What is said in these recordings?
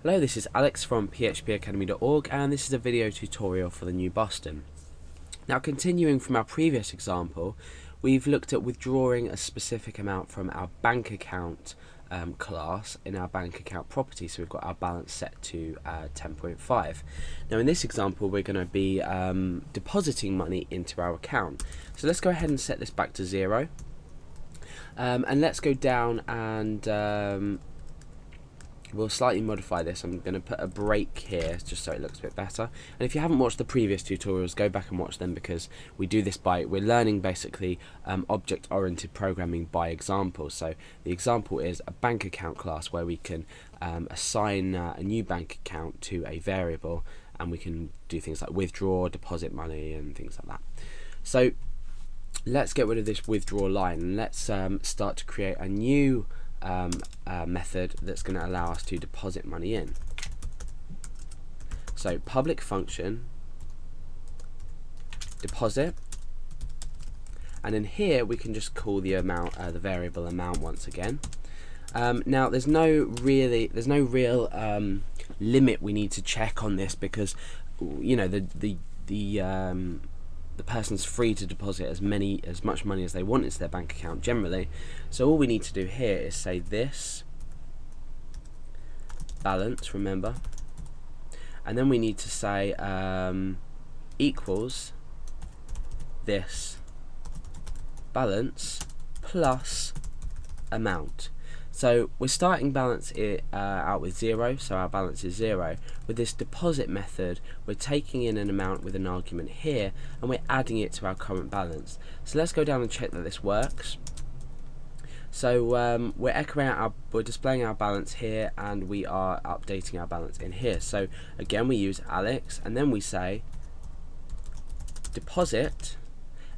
Hello, this is Alex from phpacademy.org, and this is a video tutorial for the new Boston. Now, continuing from our previous example, we've looked at withdrawing a specific amount from our bank account class in our bank account property. So we've got our balance set to 10.5. Now in this example we're going to be depositing money into our account. So let's go ahead and set this back to 0. And let's go down and we'll slightly modify this. I'm going to put a break here just so it looks a bit better. And if you haven't watched the previous tutorials, go back and watch them, because we do this we're learning basically object-oriented programming by example. So the example is a bank account class where we can assign a new bank account to a variable, and we can do things like withdraw, deposit money and things like that. So let's get rid of this withdraw line and let's start to create a new method that's going to allow us to deposit money in. So public function deposit, and in here we can just call the amount, the variable amount once again. Now there's no real limit we need to check on this, because you know the person's free to deposit as much money as they want into their bank account generally. So all we need to do here is say this balance, remember, and then we need to say equals this balance plus amount. So we're starting balance out with 0, so our balance is 0. With this deposit method, we're taking in an amount with an argument here, and we're adding it to our current balance. So let's go down and check that this works. So we're displaying our balance here, and we are updating our balance in here. So again, we use Alex, and then we say deposit,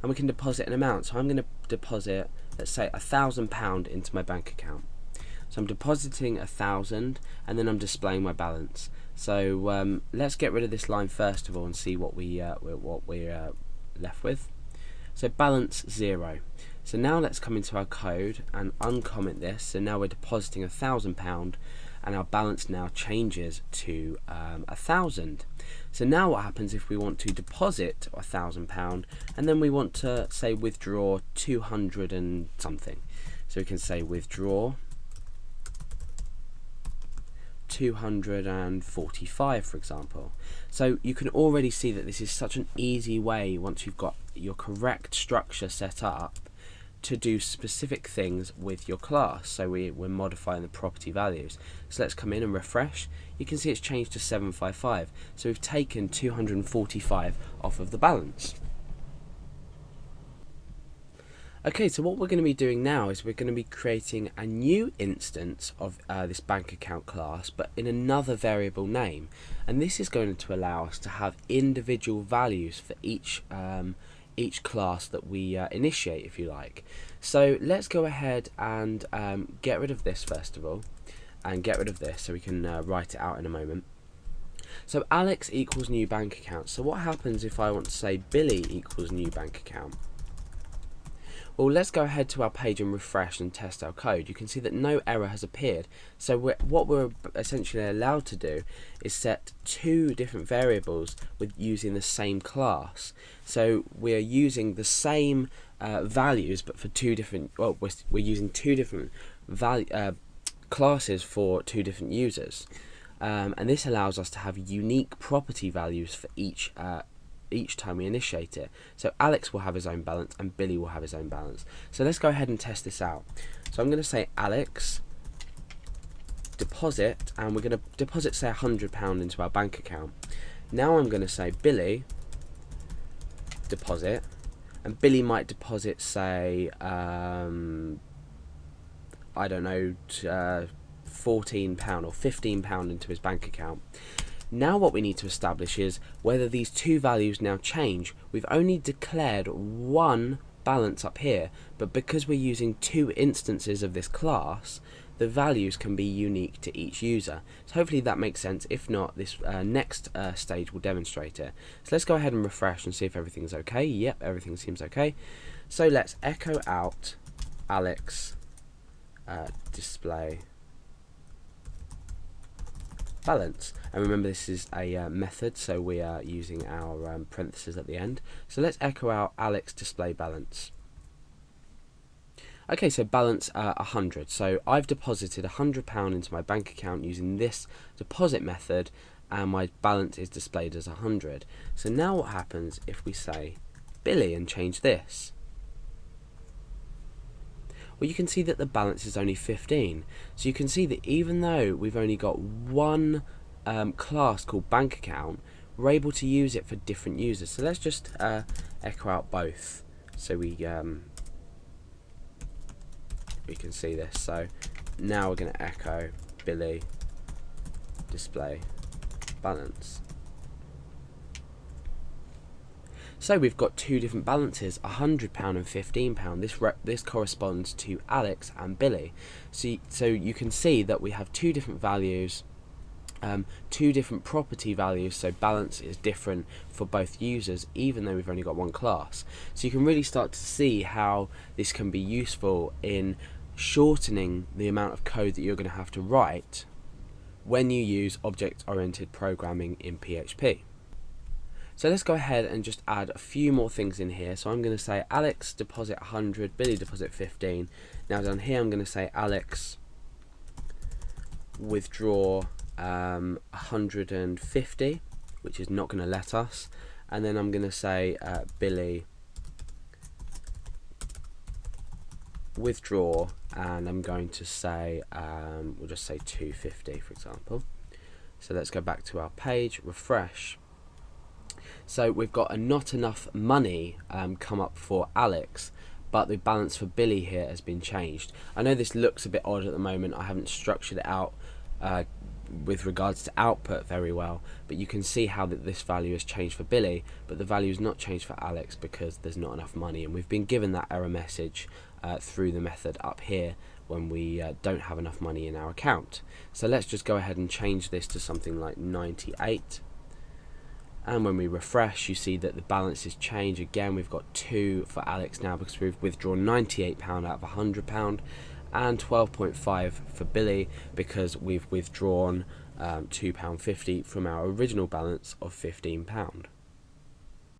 and we can deposit an amount. So I'm going to deposit, let's say, £1,000 into my bank account. So I'm depositing 1,000, and then I'm displaying my balance. So let's get rid of this line first of all and see what we're left with. So balance 0. So now let's come into our code and uncomment this. So now we're depositing £1,000, and our balance now changes to 1,000. So now what happens if we want to deposit £1,000 and then we want to say withdraw 200 and something? So we can say withdraw 245, for example. So you can already see that this is such an easy way, once you've got your correct structure set up, to do specific things with your class. So we're modifying the property values. So let's come in and refresh. You can see it's changed to 755. So we've taken 245 off of the balance. Okay, so what we're going to be doing now is we're going to be creating a new instance of this bank account class, but in another variable name, and this is going to allow us to have individual values for each class that we initiate, if you like. So let's go ahead and get rid of this first of all, and get rid of this so we can write it out in a moment. So Alex equals new bank account. So what happens if I want to say Billy equals new bank account? Well, let's go ahead to our page and refresh and test our code. You can see that no error has appeared. So what we're essentially allowed to do is set two different variables with using the same class. So we're using the same values, but for two different. Well, we're using two different classes for two different users, and this allows us to have unique property values for each time we initiate it. So Alex will have his own balance and Billy will have his own balance. So let's go ahead and test this out. So I'm going to say Alex deposit, and we're going to deposit, say, £100 into our bank account. Now I'm going to say Billy deposit, and Billy might deposit, say, I don't know, £14 or £15 into his bank account. Now what we need to establish is whether these two values now change. We've only declared one balance up here, but because we're using two instances of this class, the values can be unique to each user. So hopefully that makes sense. If not, this next stage will demonstrate it. So let's go ahead and refresh and see if everything's okay. Yep, everything seems okay. So let's echo out Alex display balance. And remember, this is a method, so we are using our parentheses at the end. So let's echo out Alex display balance. Okay, so balance 100. So I've deposited £100 into my bank account using this deposit method, and my balance is displayed as 100. So now what happens if we say Billy and change this? Well, you can see that the balance is only 15. So you can see that even though we've only got one class called bank account, we're able to use it for different users. So let's just echo out both, so we can see this. So now we're going to echo Billy display balance. So we've got two different balances, £100 and £15. This corresponds to Alex and Billy. So you can see that we have two different values, two different property values, so balance is different for both users even though we've only got one class. So you can really start to see how this can be useful in shortening the amount of code that you're going to have to write when you use object-oriented programming in PHP. So let's go ahead and just add a few more things in here. So I'm going to say Alex deposit 100, Billy deposit 15. Now down here I'm going to say Alex withdraw 150, which is not going to let us. And then I'm going to say Billy withdraw, and I'm going to say we'll just say 250 for example. So let's go back to our page, refresh. So we've got a not enough money come up for Alex, but the balance for Billy here has been changed. I know this looks a bit odd at the moment. I haven't structured it out with regards to output very well, but you can see how this value has changed for Billy, but the value is not changed for Alex because there's not enough money, and we've been given that error message through the method up here when we don't have enough money in our account. So let's just go ahead and change this to something like 98. And when we refresh, you see that the balances change. Again, we've got 2 for Alex now because we've withdrawn £98 out of £100, and 12.5 for Billy because we've withdrawn £2.50 from our original balance of £15.